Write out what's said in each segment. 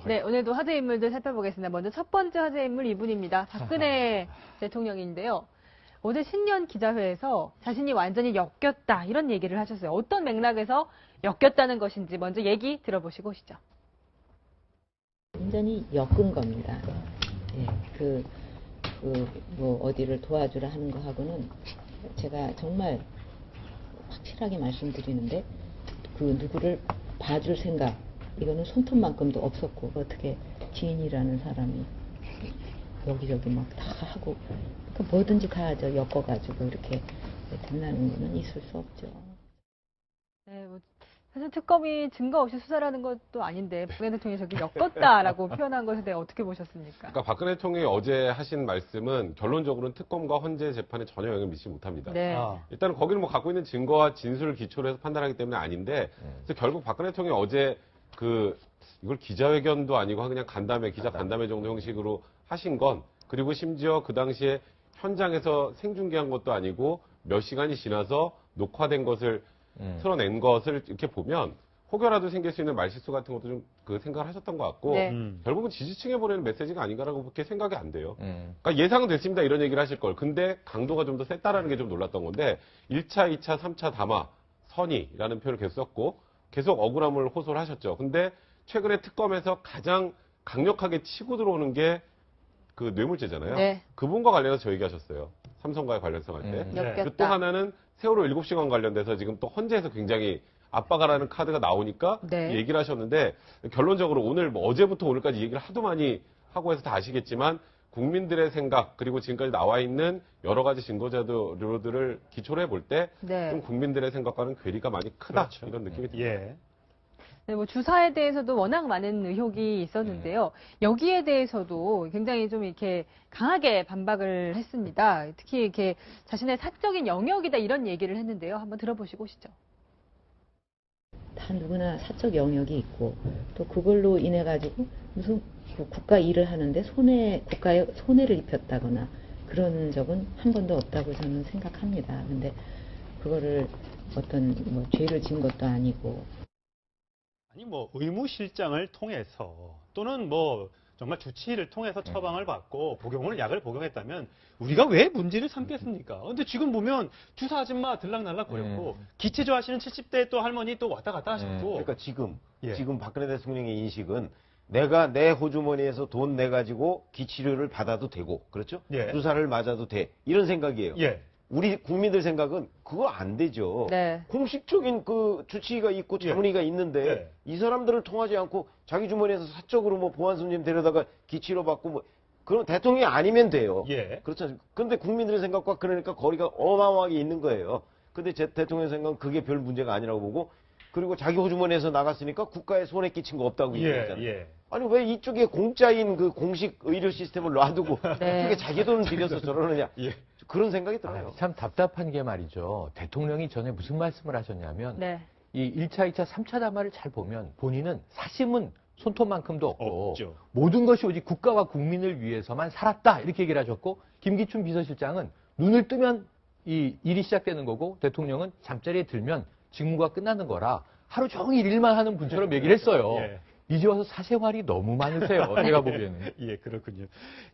네, 오늘도 화제 인물들 살펴보겠습니다. 먼저 첫 번째 화제 인물 이분입니다. 박근혜 대통령인데요. 어제 신년 기자회에서 자신이 완전히 엮였다 이런 얘기를 하셨어요. 어떤 맥락에서 엮였다는 것인지 먼저 얘기 들어보시고 오시죠. 완전히 엮은 겁니다. 예, 뭐 어디를 도와주라 하는 거하고는 제가 정말 확실하게 말씀드리는데 그 누구를 봐줄 생각 이거는 손톱만큼도 없었고 어떻게 지인이라는 사람이 여기저기 막 다 하고 그러니까 뭐든지 다 엮어가지고 이렇게 된다는 거는 있을 수 없죠. 네, 뭐 사실 특검이 증거 없이 수사라는 것도 아닌데 박근혜 대통령이 저기 엮었다라고 표현한 것에 대해 어떻게 보셨습니까? 그러니까 박근혜 대통령이 어제 하신 말씀은 결론적으로는 특검과 헌재 재판에 전혀 영향을 미치지 못합니다. 네. 일단은 거기는 뭐 갖고 있는 증거와 진술을 기초로 해서 판단하기 때문에 아닌데 그래서 결국 박근혜 대통령이 어제 이걸 기자회견도 아니고 그냥 기자 간담회 정도 형식으로 하신 건 그리고 심지어 그 당시에 현장에서 생중계한 것도 아니고 몇 시간이 지나서 녹화된 것을 틀어낸 것을 이렇게 보면 혹여라도 생길 수 있는 말실수 같은 것도 좀 생각을 하셨던 것 같고 네. 결국은 지지층에 보내는 메시지가 아닌가라고 그렇게 생각이 안 돼요. 그러니까 예상은 됐습니다. 이런 얘기를 하실 걸. 근데 강도가 좀 더 셌다라는 게 좀 놀랐던 건데 1차, 2차, 3차 담화, 선의라는 표현을 계속 썼고 계속 억울함을 호소를 하셨죠. 근데 최근에 특검에서 가장 강력하게 치고 들어오는 게 그 뇌물죄잖아요. 네. 그분과 관련해서 저 얘기하셨어요. 삼성과의 관련성 할 때. 엮였다. 또 하나는 세월호 7시간 관련돼서 지금 또 헌재에서 굉장히 압박하라는 카드가 나오니까 네. 얘기를 하셨는데 결론적으로 오늘 뭐 어제부터 오늘까지 얘기를 하도 많이 하고 해서 다 아시겠지만 국민들의 생각 그리고 지금까지 나와 있는 여러 가지 증거 자료들을 기초로 해볼 때 좀 네. 국민들의 생각과는 괴리가 많이 크다 그렇죠. 이런 느낌이 듭니다. 예. 네, 뭐 주사에 대해서도 워낙 많은 의혹이 있었는데요. 여기에 대해서도 굉장히 좀 이렇게 강하게 반박을 했습니다. 특히 이렇게 자신의 사적인 영역이다 이런 얘기를 했는데요. 한번 들어보시고 오시죠. 다 누구나 사적 영역이 있고 또 그걸로 인해 가지고 무슨 국가 일을 하는데 국가에 손해를 입혔다거나 그런 적은 한 번도 없다고 저는 생각합니다. 근데 그거를 어떤 뭐 죄를 지은 것도 아니고. 아니 뭐 의무실장을 통해서 또는 뭐 정말 주치의를 통해서 처방을 받고 약을 복용했다면 우리가 왜 문제를 삼겠습니까? 근데 지금 보면 주사 아줌마 들락날락 거렸고 기체 좋아하시는 70대 또 할머니 또 왔다 갔다 하셨고. 그러니까 지금 예. 박근혜 대통령의 인식은 내가 내 호주머니에서 돈 내 가지고 기치료를 받아도 되고 그렇죠? 예. 주사를 맞아도 돼 이런 생각이에요. 예. 우리 국민들 생각은 그거 안 되죠. 네. 공식적인 그 주치의가 있고 자문의가 있는데 예. 이 사람들을 통하지 않고 자기 주머니에서 사적으로 뭐 보안 손님 데려다가 기치료 받고 뭐 그럼 대통령이 아니면 돼요. 예. 그렇지 않습니까? 그런데 국민들의 생각과 그러니까 거리가 어마어마하게 있는 거예요. 근데 제 대통령의 생각은 그게 별 문제가 아니라고 보고 그리고 자기 호주머니에서 나갔으니까 국가에 손해 끼친 거 없다고 얘기하잖아요. 예. 아니 왜 이쪽에 공짜인 그 공식 의료 시스템을 놔두고 네. 이쪽에 자기 돈을 들여서 저러느냐 예. 그런 생각이 들어요. 참 답답한 게 말이죠. 대통령이 전에 무슨 말씀을 하셨냐면 네. 이 1차, 2차, 3차 담화를 잘 보면 본인은 사심은 손톱만큼도 없고 없죠. 모든 것이 오직 국가와 국민을 위해서만 살았다 이렇게 얘기를 하셨고 김기춘 비서실장은 눈을 뜨면 이 일이 시작되는 거고 대통령은 잠자리에 들면 직무가 끝나는 거라 하루 종일 일만 하는 분처럼 얘기를 했어요. 예. 이제 와서 사생활이 너무 많으세요. 제가 보기에는. 예, 그렇군요.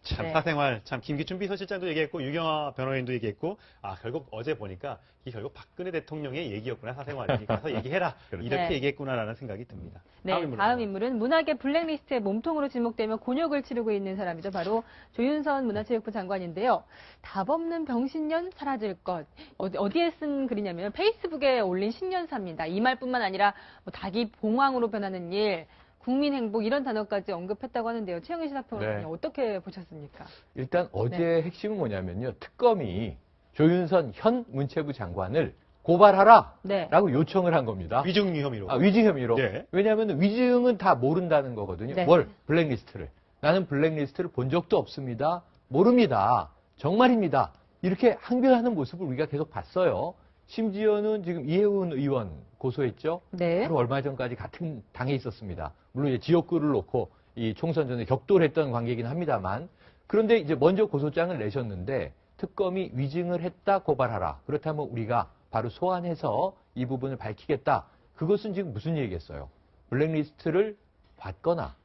참 네. 사생활, 참 김기춘 비서실장도 얘기했고 유경아 변호인도 얘기했고 결국 어제 보니까 이게 결국 박근혜 대통령의 얘기였구나 사생활이 가서 얘기해라 이렇게 네. 얘기했구나라는 생각이 듭니다. 네, 다음 인물은 문학의 블랙리스트의 몸통으로 지목되며 곤욕을 치르고 있는 사람이죠. 바로 조윤선 문화체육부 장관인데요. 답 없는 병신년 사라질 것. 어디에 쓴 글이냐면 페이스북에 올린 신년사입니다. 이 말뿐만 아니라 뭐 닭이 봉황으로 변하는 일, 국민 행복 이런 단어까지 언급했다고 하는데요. 최영일 시사평론가님 네. 어떻게 보셨습니까? 일단 어제 핵심은 뭐냐면요. 특검이 조윤선 현 문체부 장관을 고발하라 네. 라고 요청을 한 겁니다. 위증 혐의로. 위증 혐의로. 예. 왜냐하면 위증은 다 모른다는 거거든요. 네. 뭘? 블랙리스트를. 나는 블랙리스트를 본 적도 없습니다. 모릅니다. 정말입니다. 이렇게 항변하는 모습을 우리가 계속 봤어요. 심지어는 지금 이혜훈 의원 고소했죠. 네. 바로 얼마 전까지 같은 당에 있었습니다. 물론 이제 지역구를 놓고 이 총선 전에 격돌했던 관계이긴 합니다만 그런데 이제 먼저 고소장을 내셨는데 특검이 위증을 했다 고발하라. 그렇다면 우리가 바로 소환해서 이 부분을 밝히겠다. 그것은 지금 무슨 얘기겠어요? 블랙리스트를 받거나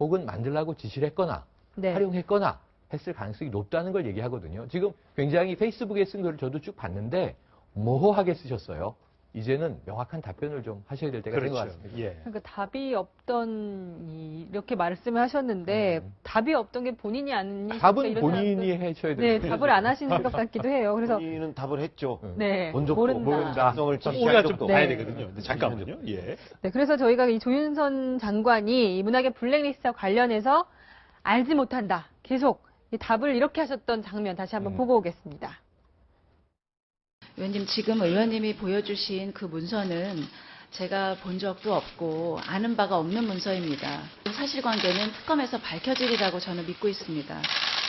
혹은 만들라고 지시를 했거나 네. 활용했거나 했을 가능성이 높다는 걸 얘기하거든요. 지금 굉장히 페이스북에 쓴 글을 저도 쭉 봤는데 모호하게 쓰셨어요. 이제는 명확한 답변을 좀 하셔야 될 때가 된 것 같습니다. 예. 그러니까 답이 없던 이렇게 말씀을 하셨는데 답이 없던 게 본인이 아니실까 답은 이런 본인이 생각도- 해줘야 네, 돼요. 답을 안 하시는 것 같기도 해요. 그래서 본인은 답을 했죠. 네, 본 적도 모른다. 작성을 우리가 지시한 좀 적도 봐야 네. 되거든요. 근데 잠깐만요. 예. 네, 그래서 저희가 이 조윤선 장관이 이 문학의 블랙리스트와 관련해서 알지 못한다. 계속 이 답을 이렇게 하셨던 장면 다시 한번 보고 오겠습니다. 의원님, 지금 의원님이 보여주신 그 문서는 제가 본 적도 없고 아는 바가 없는 문서입니다. 사실관계는 특검에서 밝혀지리라고 저는 믿고 있습니다.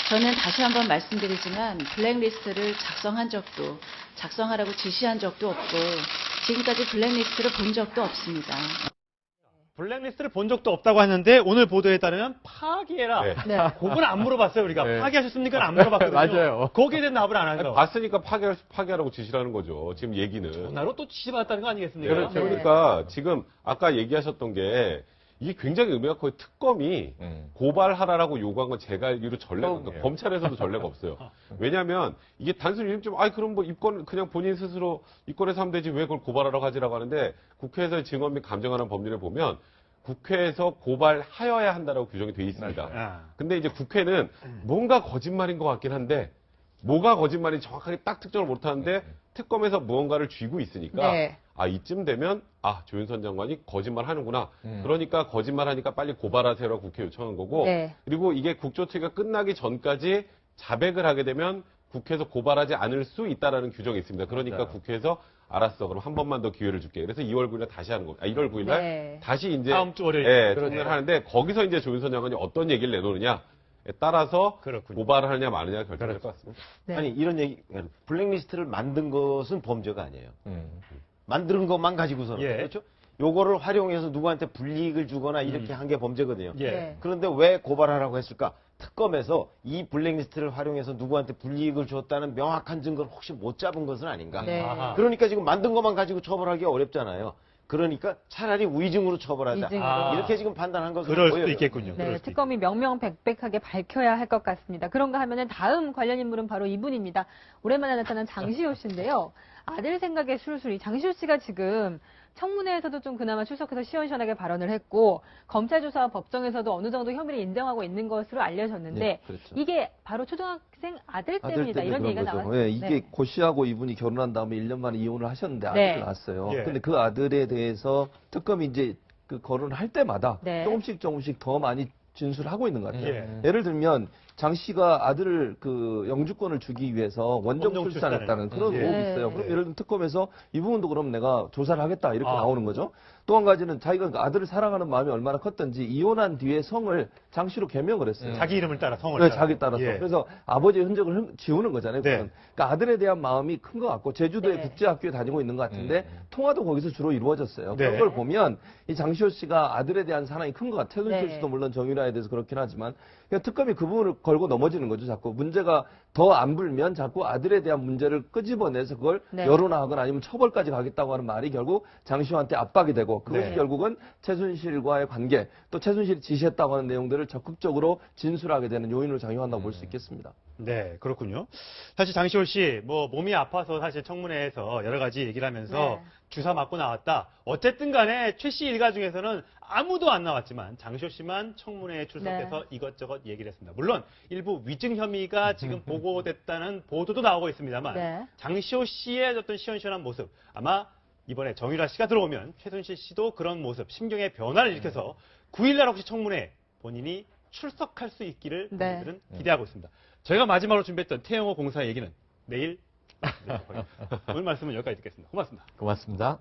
저는 다시 한번 말씀드리지만 블랙리스트를 작성한 적도, 작성하라고 지시한 적도 없고 지금까지 블랙리스트를 본 적도 없습니다. 블랙리스트를 본 적도 없다고 하는데 오늘 보도에 따르면 파기해라. 네. 네. 그건 안 물어봤어요, 우리가. 네. 파기하셨습니까? 안 물어봤거든요. 맞아요. 거기에 대한 답을 안 아니, 하죠. 봤으니까 파기하라고 지시라는 거죠. 지금 얘기는. 전화로 또 지시받았다는 거 아니겠습니까? 그렇죠. 네. 그러니까 지금 아까 얘기하셨던 게 이게 굉장히 의미가 커요. 특검이 고발하라라고 요구한 건 제가 알기로 전례가 처음이에요. 검찰에서도 전례가 없어요. 왜냐하면 이게 단순히 좀 그럼 뭐 입건 그냥 본인 스스로 입건해서 하면 되지 왜 그걸 고발하라고 하지라고 하는데 국회에서의 증언 및 감정하는 법률에 보면 국회에서 고발하여야 한다라고 규정이 돼 있습니다. 아. 근데 이제 국회는 뭔가 거짓말인 것 같긴 한데 뭐가 거짓말인지 정확하게 딱 특정을 못하는데 특검에서 무언가를 쥐고 있으니까 네. 이쯤 되면 조윤선 장관이 거짓말 하는구나. 그러니까 거짓말하니까 빨리 고발하세요라고 국회 요청한 거고 네. 그리고 이게 국조특위가 끝나기 전까지 자백을 하게 되면 국회에서 고발하지 않을 수 있다라는 규정이 있습니다. 그러니까 맞아요. 국회에서 알았어. 그럼 한 번만 더 기회를 줄게. 그래서 2월 9일날 다시 하는 겁니다. 1월 9일날 네. 다시 이제 다음 주 월요일. 예, 그렇죠. 총회를 하는데 거기서 이제 조윤선 장관이 어떤 얘기를 내놓느냐에 따라서 그렇군요. 고발을 하느냐 마느냐가 결정될 것 같습니다. 네. 아니 이런 얘기 블랙리스트를 만든 것은 범죄가 아니에요. 음. 만드는 것만 가지고서는 예. 그렇죠? 요거를 활용해서 누구한테 불이익을 주거나 이렇게 한 게 범죄거든요. 예. 네. 그런데 왜 고발하라고 했을까? 특검에서 이 블랙리스트를 활용해서 누구한테 불이익을 줬다는 명확한 증거를 혹시 못 잡은 것은 아닌가? 네. 아하. 그러니까 지금 만든 것만 가지고 처벌하기 어렵잖아요. 그러니까 차라리 위증으로 처벌하자. 위증으로. 이렇게 지금 판단한 것으로 그럴 수도 보여요. 있겠군요. 네, 그럴 수도 특검이 명명백백하게 밝혀야 할 것 같습니다. 그런가 하면은 다음 관련 인물은 바로 이분입니다. 오랜만에 나타난 장시호 씨인데요. 아들 생각에 술술이 장시호 씨가 지금 청문회에서도 좀 그나마 출석해서 시원시원하게 발언을 했고 검찰 조사와 법정에서도 어느 정도 혐의를 인정하고 있는 것으로 알려졌는데 네, 그렇죠. 이게 바로 초등학생 아들 아들 때문이다 때문에 이런 그런 얘기가 거죠. 나왔어요. 예, 이게 고 씨하고 이분이 결혼한 다음에 1년 만에 이혼을 하셨는데 네. 아들이 낳았어요. 예. 근데 그 아들에 대해서 특검이 이제 그 거론할 때마다 네. 조금씩 더 많이 진술하고 있는 것 같아요. 예. 예를 들면 장 씨가 아들을 그 영주권을 주기 위해서 원정 원정 출산했다는 그런 예. 의혹이 네. 있어요. 그럼 예를 들면 특검에서 이 부분도 그럼 내가 조사를 하겠다 이렇게 아. 나오는 거죠. 또 한 가지는 자기가 그 아들을 사랑하는 마음이 얼마나 컸던지 이혼한 뒤에 성을 장 씨로 개명을 했어요. 자기 이름을 따라 성을 네, 따라. 자기 따라서. 예. 그래서 아버지의 흔적을 지우는 거잖아요. 네. 그건. 그러니까 아들에 대한 마음이 큰 것 같고 제주도의 네. 국제학교에 다니고 있는 것 같은데 통화도 거기서 주로 이루어졌어요. 네. 그런 걸 보면 이 장시호 씨가 아들에 대한 사랑이 큰 것 같아요. 최순실 네. 씨도 물론 정유라에 대해서 그렇긴 하지만 그러니까 특검이 그 부분을 걸고 넘어지는 거죠. 자꾸 문제가 더 안 불면 자꾸 아들에 대한 문제를 끄집어내서 그걸 네. 여론화하거나 아니면 처벌까지 가겠다고 하는 말이 결국 장시호한테 압박이 되고 그것이 네. 결국은 최순실과의 관계 또 최순실이 지시했다고 하는 내용들을 적극적으로 진술하게 되는 요인으로 작용한다고 볼 수 있겠습니다. 네, 그렇군요. 사실 장시호 씨, 몸이 아파서 사실 청문회에서 여러 가지 얘기를 하면서 네. 주사 맞고 나왔다. 어쨌든 간에 최 씨 일가 중에서는 아무도 안 나왔지만 장시호 씨만 청문회에 출석해서 네. 이것저것 얘기를 했습니다. 물론 일부 위증 혐의가 지금 보고됐다는 보도도 나오고 있습니다만 네. 장시호 씨의 어떤 시원시원한 모습 아마 이번에 정유라 씨가 들어오면 최순실 씨도 그런 모습, 심경의 변화를 일으켜서 9일날 혹시 청문회 본인이 출석할 수 있기를 네. 저희들은 기대하고 있습니다. 저희가 마지막으로 준비했던 태영호 공사 얘기는 내일 오늘 말씀은 여기까지 듣겠습니다. 고맙습니다. 고맙습니다.